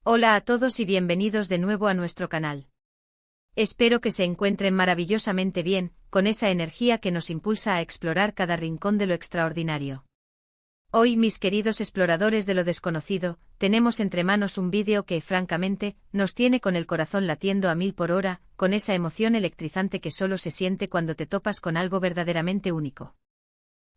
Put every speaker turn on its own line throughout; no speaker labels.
Hola a todos y bienvenidos de nuevo a nuestro canal. Espero que se encuentren maravillosamente bien, con esa energía que nos impulsa a explorar cada rincón de lo extraordinario. Hoy, mis queridos exploradores de lo desconocido, tenemos entre manos un vídeo que, francamente, nos tiene con el corazón latiendo a 1000 por hora, con esa emoción electrizante que solo se siente cuando te topas con algo verdaderamente único.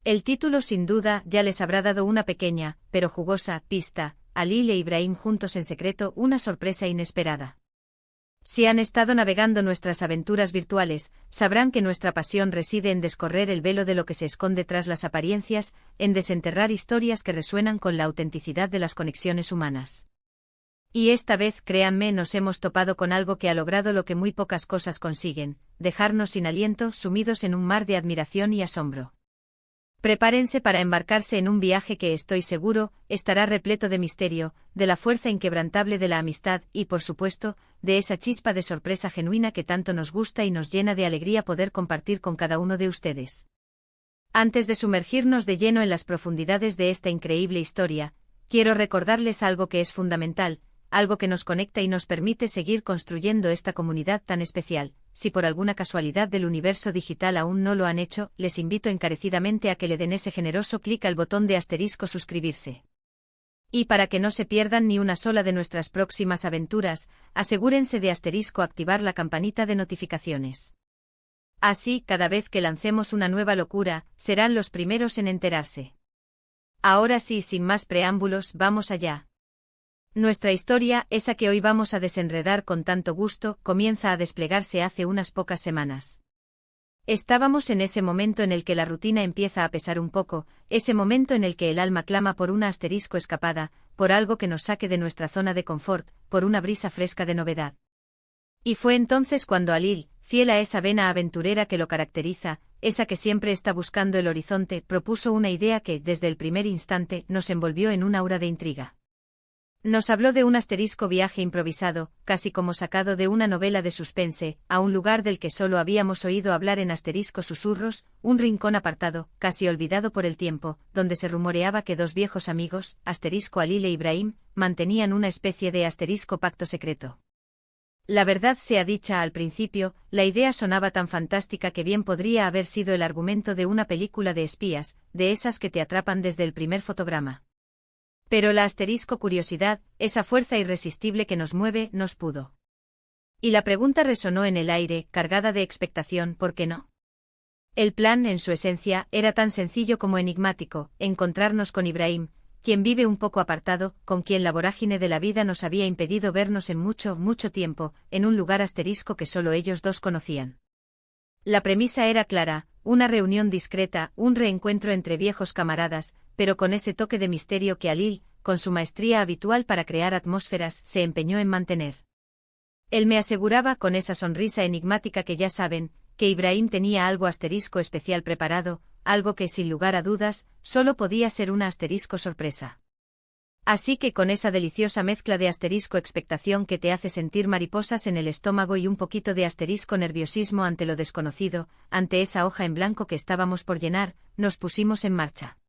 El título sin duda ya les habrá dado una pequeña, pero jugosa, pista: Alil e Ibrahim juntos en secreto, una sorpresa inesperada. Si han estado navegando nuestras aventuras virtuales, sabrán que nuestra pasión reside en descorrer el velo de lo que se esconde tras las apariencias, en desenterrar historias que resuenan con la autenticidad de las conexiones humanas. Y esta vez, créanme, nos hemos topado con algo que ha logrado lo que muy pocas cosas consiguen: dejarnos sin aliento, sumidos en un mar de admiración y asombro. Prepárense para embarcarse en un viaje que, estoy seguro, estará repleto de misterio, de la fuerza inquebrantable de la amistad y, por supuesto, de esa chispa de sorpresa genuina que tanto nos gusta y nos llena de alegría poder compartir con cada uno de ustedes. Antes de sumergirnos de lleno en las profundidades de esta increíble historia, quiero recordarles algo que es fundamental, algo que nos conecta y nos permite seguir construyendo esta comunidad tan especial. Si por alguna casualidad del universo digital aún no lo han hecho, les invito encarecidamente a que le den ese generoso clic al botón de asterisco suscribirse. Y para que no se pierdan ni una sola de nuestras próximas aventuras, asegúrense de asterisco activar la campanita de notificaciones. Así, cada vez que lancemos una nueva locura, serán los primeros en enterarse. Ahora sí, sin más preámbulos, vamos allá. Nuestra historia, esa que hoy vamos a desenredar con tanto gusto, comienza a desplegarse hace unas pocas semanas. Estábamos en ese momento en el que la rutina empieza a pesar un poco, ese momento en el que el alma clama por una asterisco escapada, por algo que nos saque de nuestra zona de confort, por una brisa fresca de novedad. Y fue entonces cuando Alil, fiel a esa vena aventurera que lo caracteriza, esa que siempre está buscando el horizonte, propuso una idea que, desde el primer instante, nos envolvió en un aura de intriga. Nos habló de un asterisco viaje improvisado, casi como sacado de una novela de suspense, a un lugar del que solo habíamos oído hablar en asterisco susurros, un rincón apartado, casi olvidado por el tiempo, donde se rumoreaba que dos viejos amigos, asterisco Alil e Ibrahim, mantenían una especie de asterisco pacto secreto. La verdad sea dicha al principio, la idea sonaba tan fantástica que bien podría haber sido el argumento de una película de espías, de esas que te atrapan desde el primer fotograma. Pero la asterisco curiosidad, esa fuerza irresistible que nos mueve, nos pudo. Y la pregunta resonó en el aire, cargada de expectación: ¿por qué no? El plan, en su esencia, era tan sencillo como enigmático: encontrarnos con Ibrahim, quien vive un poco apartado, con quien la vorágine de la vida nos había impedido vernos en mucho, mucho tiempo, en un lugar asterisco que solo ellos dos conocían. La premisa era clara: una reunión discreta, un reencuentro entre viejos camaradas, pero con ese toque de misterio que Alil, con su maestría habitual para crear atmósferas, se empeñó en mantener. Él me aseguraba, con esa sonrisa enigmática que ya saben, que Ibrahim tenía algo asterisco especial preparado, algo que, sin lugar a dudas, solo podía ser una asterisco sorpresa. Así que, con esa deliciosa mezcla de asterisco expectación que te hace sentir mariposas en el estómago y un poquito de asterisco nerviosismo ante lo desconocido, ante esa hoja en blanco que estábamos por llenar, nos pusimos en marcha.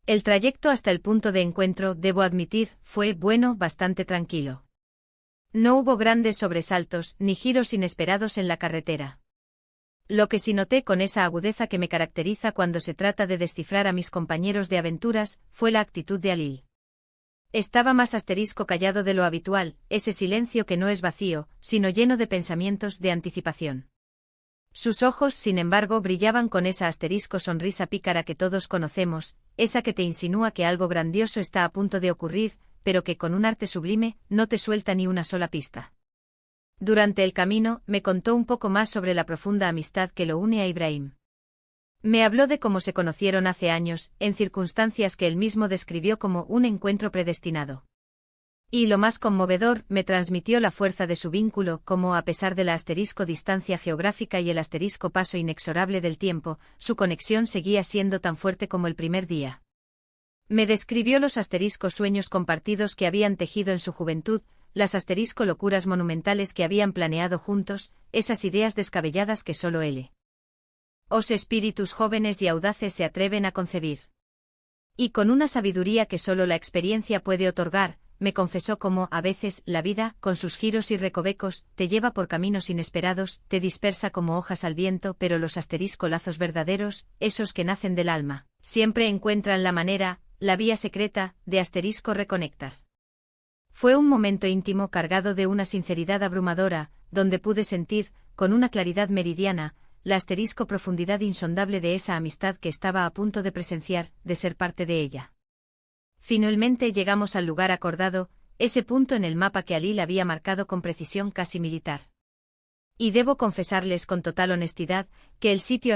El trayecto hasta el punto de encuentro, debo admitir, fue, bueno, bastante tranquilo. No hubo grandes sobresaltos, ni giros inesperados en la carretera. Lo que sí noté, con esa agudeza que me caracteriza cuando se trata de descifrar a mis compañeros de aventuras, fue la actitud de Alil. Estaba más asterisco callado de lo habitual, ese silencio que no es vacío, sino lleno de pensamientos, de anticipación. Sus ojos, sin embargo, brillaban con esa asterisco sonrisa pícara que todos conocemos, esa que te insinúa que algo grandioso está a punto de ocurrir, pero que con un arte sublime, no te suelta ni una sola pista. Durante el camino, me contó un poco más sobre la profunda amistad que lo une a Ibrahim. Me habló de cómo se conocieron hace años, en circunstancias que él mismo describió como un encuentro predestinado. Y lo más conmovedor, me transmitió la fuerza de su vínculo, como, a pesar de la asterisco distancia geográfica y el asterisco paso inexorable del tiempo, su conexión seguía siendo tan fuerte como el primer día. Me describió los asteriscos sueños compartidos que habían tejido en su juventud, las asterisco locuras monumentales que habían planeado juntos, esas ideas descabelladas que solo él. Os espíritus jóvenes y audaces se atreven a concebir. Y con una sabiduría que solo la experiencia puede otorgar, me confesó cómo, a veces, la vida, con sus giros y recovecos, te lleva por caminos inesperados, te dispersa como hojas al viento, pero los lazos verdaderos, esos que nacen del alma, siempre encuentran la manera, la vía secreta, de reconectar. Fue un momento íntimo cargado de una sinceridad abrumadora, donde pude sentir, con una claridad meridiana, la profundidad insondable de esa amistad que estaba a punto de presenciar, de ser parte de ella. Finalmente llegamos al lugar acordado, ese punto en el mapa que Alil había marcado con precisión casi militar. Y debo confesarles con total honestidad, que el sitio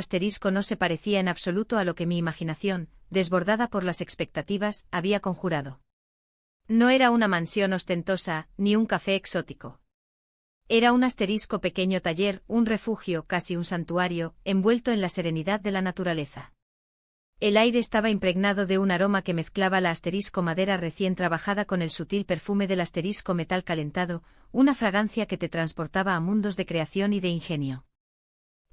no se parecía en absoluto a lo que mi imaginación, desbordada por las expectativas, había conjurado. No era una mansión ostentosa, ni un café exótico. Era un pequeño taller, un refugio, casi un santuario, envuelto en la serenidad de la naturaleza. El aire estaba impregnado de un aroma que mezclaba la madera recién trabajada con el sutil perfume del metal calentado, una fragancia que te transportaba a mundos de creación y de ingenio.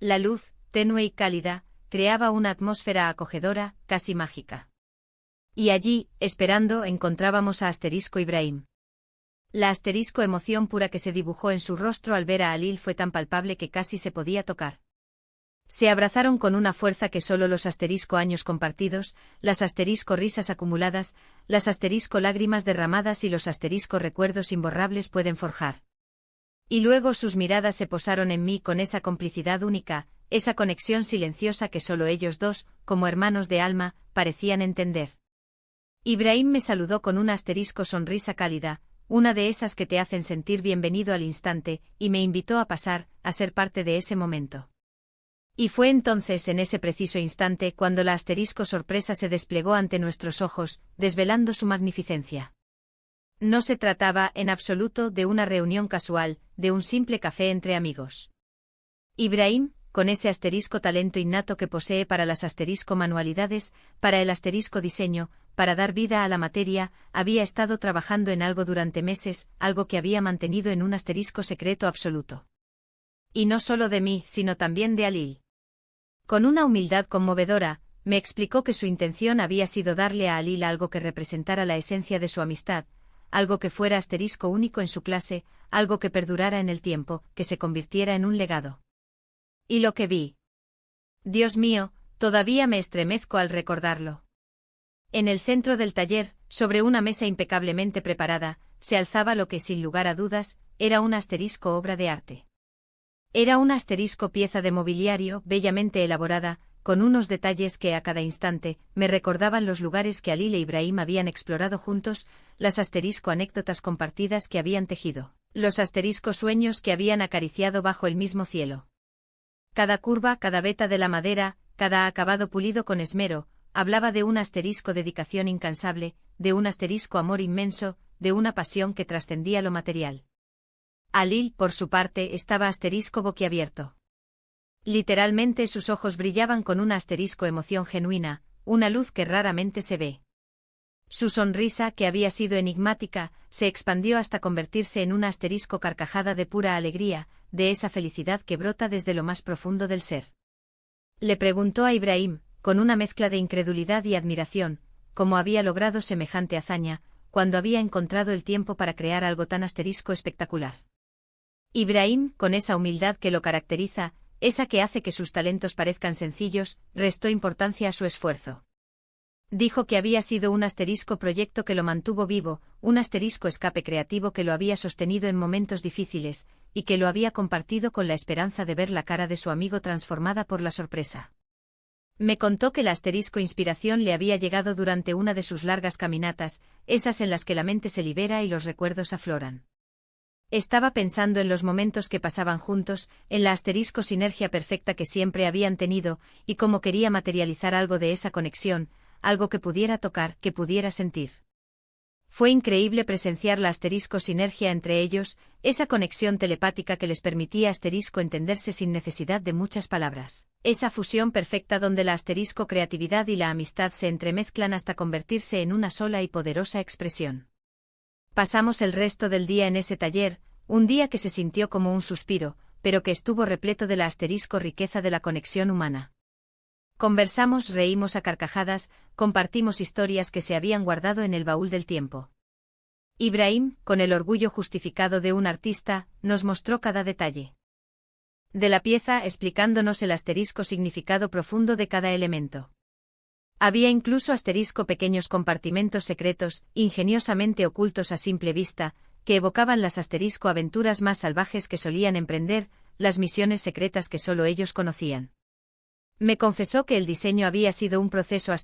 La luz, tenue y cálida, creaba una atmósfera acogedora, casi mágica. Y allí, esperando, encontrábamos a Ibrahim. La emoción pura que se dibujó en su rostro al ver a Alil fue tan palpable que casi se podía tocar. Se abrazaron con una fuerza que solo los años compartidos, las risas acumuladas, las lágrimas derramadas y los recuerdos imborrables pueden forjar. Y luego sus miradas se posaron en mí con esa complicidad única, esa conexión silenciosa que solo ellos dos, como hermanos de alma, parecían entender. Ibrahim me saludó con una sonrisa cálida, una de esas que te hacen sentir bienvenido al instante, y me invitó a pasar, a ser parte de ese momento. Y fue entonces en ese preciso instante cuando la sorpresa se desplegó ante nuestros ojos, desvelando su magnificencia. No se trataba, en absoluto, de una reunión casual, de un simple café entre amigos. Ibrahim, con ese talento innato que posee para las manualidades, para el diseño, para dar vida a la materia, había estado trabajando en algo durante meses, algo que había mantenido en un secreto absoluto. Y no solo de mí, sino también de Alil. Con una humildad conmovedora, me explicó que su intención había sido darle a Alil algo que representara la esencia de su amistad, algo que fuera único en su clase, algo que perdurara en el tiempo, que se convirtiera en un legado. Y lo que vi. Dios mío, todavía me estremezco al recordarlo. En el centro del taller, sobre una mesa impecablemente preparada, se alzaba lo que sin lugar a dudas, era una obra de arte. Era una pieza de mobiliario bellamente elaborada, con unos detalles que a cada instante me recordaban los lugares que Alil e Ibrahim habían explorado juntos, las anécdotas compartidas que habían tejido, los sueños que habían acariciado bajo el mismo cielo. Cada curva, cada veta de la madera, cada acabado pulido con esmero, hablaba de un dedicación incansable, de un amor inmenso, de una pasión que trascendía lo material. Alil, por su parte, estaba boquiabierto. Literalmente sus ojos brillaban con una emoción genuina, una luz que raramente se ve. Su sonrisa, que había sido enigmática, se expandió hasta convertirse en una carcajada de pura alegría, de esa felicidad que brota desde lo más profundo del ser. Le preguntó a Ibrahim, con una mezcla de incredulidad y admiración, cómo había logrado semejante hazaña, cuando había encontrado el tiempo para crear algo tan espectacular. Ibrahim, con esa humildad que lo caracteriza, esa que hace que sus talentos parezcan sencillos, restó importancia a su esfuerzo. Dijo que había sido un proyecto que lo mantuvo vivo, un escape creativo que lo había sostenido en momentos difíciles, y que lo había compartido con la esperanza de ver la cara de su amigo transformada por la sorpresa. Me contó que la inspiración le había llegado durante una de sus largas caminatas, esas en las que la mente se libera y los recuerdos afloran. Estaba pensando en los momentos que pasaban juntos, en la sinergia perfecta que siempre habían tenido, y cómo quería materializar algo de esa conexión, algo que pudiera tocar, que pudiera sentir. Fue increíble presenciar la sinergia entre ellos, esa conexión telepática que les permitía entenderse sin necesidad de muchas palabras. Esa fusión perfecta donde la creatividad y la amistad se entremezclan hasta convertirse en una sola y poderosa expresión. Pasamos el resto del día en ese taller, un día que se sintió como un suspiro, pero que estuvo repleto de la riqueza de la conexión humana. Conversamos, reímos a carcajadas, compartimos historias que se habían guardado en el baúl del tiempo. Ibrahim, con el orgullo justificado de un artista, nos mostró cada detalle de la pieza, explicándonos el asterisco significado profundo de cada elemento. Había incluso pequeños compartimentos secretos, ingeniosamente ocultos a simple vista, que evocaban las aventuras más salvajes que solían emprender, las misiones secretas que solo ellos conocían. Me confesó que el diseño había sido un proceso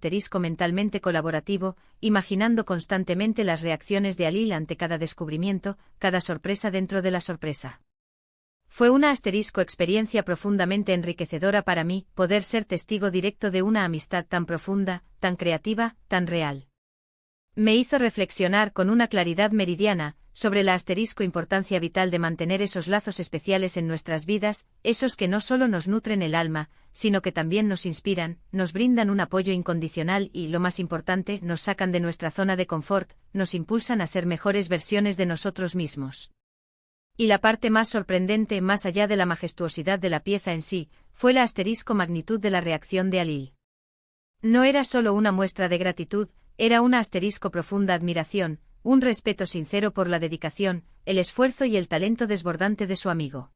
mentalmente colaborativo, imaginando constantemente las reacciones de Alil ante cada descubrimiento, cada sorpresa dentro de la sorpresa. Fue una experiencia profundamente enriquecedora para mí, poder ser testigo directo de una amistad tan profunda, tan creativa, tan real. Me hizo reflexionar con una claridad meridiana, sobre la importancia vital de mantener esos lazos especiales en nuestras vidas, esos que no solo nos nutren el alma, sino que también nos inspiran, nos brindan un apoyo incondicional y, lo más importante, nos sacan de nuestra zona de confort, nos impulsan a ser mejores versiones de nosotros mismos. Y la parte más sorprendente, más allá de la majestuosidad de la pieza en sí, fue la magnitud de la reacción de Alil. No era solo una muestra de gratitud, era una profunda admiración, un respeto sincero por la dedicación, el esfuerzo y el talento desbordante de su amigo.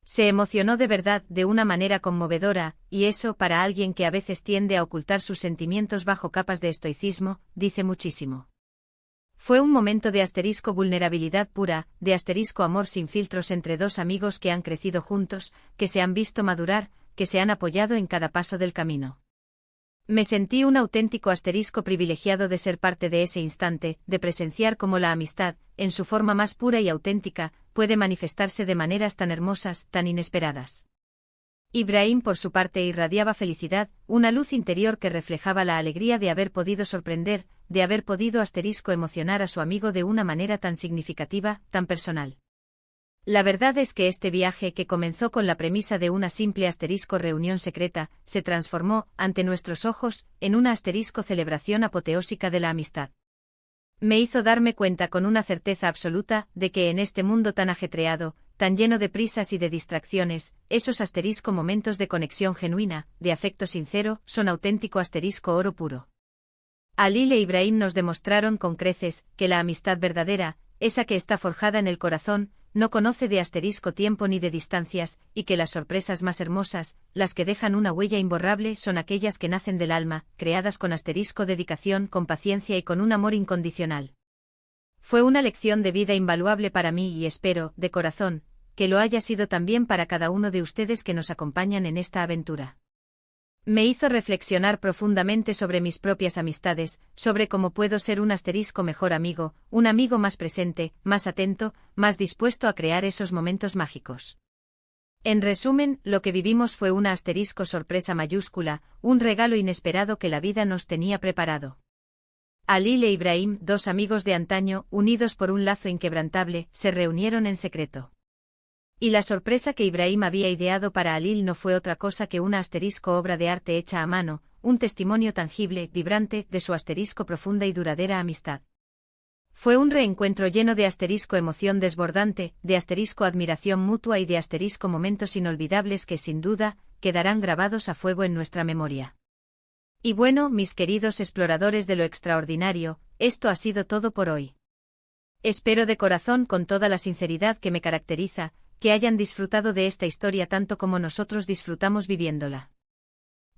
Se emocionó de verdad, de una manera conmovedora, y eso, para alguien que a veces tiende a ocultar sus sentimientos bajo capas de estoicismo, dice muchísimo. Fue un momento de vulnerabilidad pura, de amor sin filtros entre dos amigos que han crecido juntos, que se han visto madurar, que se han apoyado en cada paso del camino. Me sentí un auténtico privilegiado de ser parte de ese instante, de presenciar cómo la amistad, en su forma más pura y auténtica, puede manifestarse de maneras tan hermosas, tan inesperadas. Ibrahim, por su parte, irradiaba felicidad, una luz interior que reflejaba la alegría de haber podido sorprender, de haber podido emocionar a su amigo de una manera tan significativa, tan personal. La verdad es que este viaje, que comenzó con la premisa de una simple reunión secreta, se transformó, ante nuestros ojos, en una celebración apoteósica de la amistad. Me hizo darme cuenta con una certeza absoluta, de que en este mundo tan ajetreado, tan lleno de prisas y de distracciones, esos momentos de conexión genuina, de afecto sincero, son auténtico oro puro. Alil e Ibrahim nos demostraron con creces, que la amistad verdadera, esa que está forjada en el corazón, no conoce de tiempo ni de distancias, y que las sorpresas más hermosas, las que dejan una huella imborrable, son aquellas que nacen del alma, creadas con dedicación, con paciencia y con un amor incondicional. Fue una lección de vida invaluable para mí y espero, de corazón, que lo haya sido también para cada uno de ustedes que nos acompañan en esta aventura. Me hizo reflexionar profundamente sobre mis propias amistades, sobre cómo puedo ser un mejor amigo, un amigo más presente, más atento, más dispuesto a crear esos momentos mágicos. En resumen, lo que vivimos fue una sorpresa mayúscula, un regalo inesperado que la vida nos tenía preparado. Alil e Ibrahim, dos amigos de antaño, unidos por un lazo inquebrantable, se reunieron en secreto. Y la sorpresa que Ibrahim había ideado para Alil no fue otra cosa que una obra de arte hecha a mano, un testimonio tangible, vibrante, de su profunda y duradera amistad. Fue un reencuentro lleno de emoción desbordante, de admiración mutua y de momentos inolvidables que sin duda, quedarán grabados a fuego en nuestra memoria. Y bueno, mis queridos exploradores de lo extraordinario, esto ha sido todo por hoy. Espero de corazón, con toda la sinceridad que me caracteriza, que hayan disfrutado de esta historia tanto como nosotros disfrutamos viviéndola.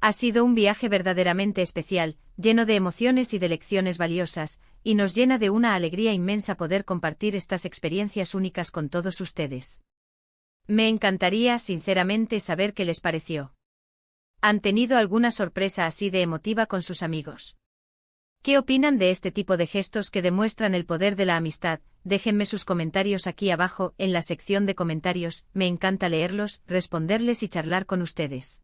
Ha sido un viaje verdaderamente especial, lleno de emociones y de lecciones valiosas, y nos llena de una alegría inmensa poder compartir estas experiencias únicas con todos ustedes. Me encantaría, sinceramente, saber qué les pareció. ¿Han tenido alguna sorpresa así de emotiva con sus amigos? ¿Qué opinan de este tipo de gestos que demuestran el poder de la amistad? Déjenme sus comentarios aquí abajo, en la sección de comentarios, me encanta leerlos, responderles y charlar con ustedes.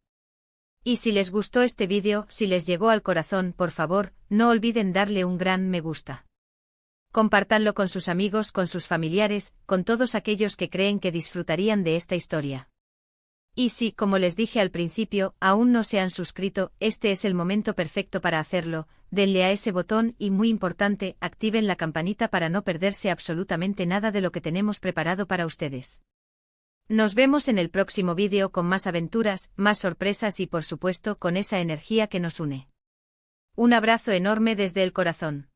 Y si les gustó este vídeo, si les llegó al corazón, por favor, no olviden darle un gran me gusta. Compártanlo con sus amigos, con sus familiares, con todos aquellos que creen que disfrutarían de esta historia. Y si, como les dije al principio, aún no se han suscrito, este es el momento perfecto para hacerlo, denle a ese botón y, muy importante, activen la campanita para no perderse absolutamente nada de lo que tenemos preparado para ustedes. Nos vemos en el próximo vídeo con más aventuras, más sorpresas y por supuesto con esa energía que nos une. Un abrazo enorme desde el corazón.